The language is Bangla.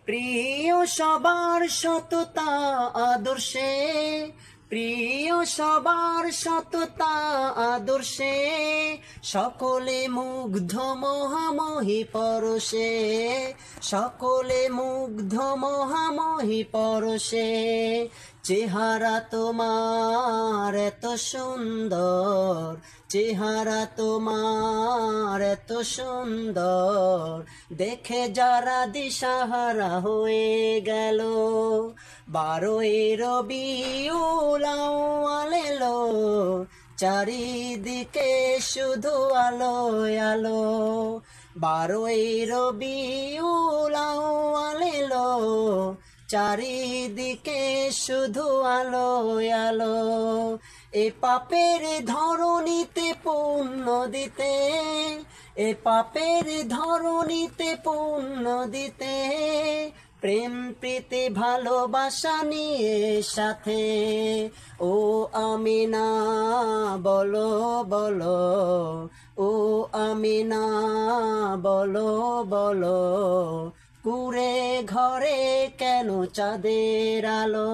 প্রিয় সবার সততা আদর্শে, প্রিয় সবার সততা আদর্শে, সকলে মুগ্ধ মহামহি পরশে, সকলে মুগ্ধ মহামহি পরশে। চেহারা তোমার এত সুন্দর, চেহারা তোমার এত সুন্দর, দেখে যারা দিশাহারা হয়ে গেল। 12ই রবিউল আউয়াল এলো, চারিদিকে শুধু আলো আলো। 12ই রবিউল আউয়াল এলো, চারিদিকে শুধু আলো আলো। এ পাপের ধরণীতে পুণ্য দিতে, এ পাপের ধরণীতে পুণ্য দিতে, প্রেম প্রীতি ভালোবাসা নিয়ে সাথে। ও আমিনা বলো বলো, ও আমিনা বলো বলো, কুঁড়ে ঘরে কেন চাঁদের আলো।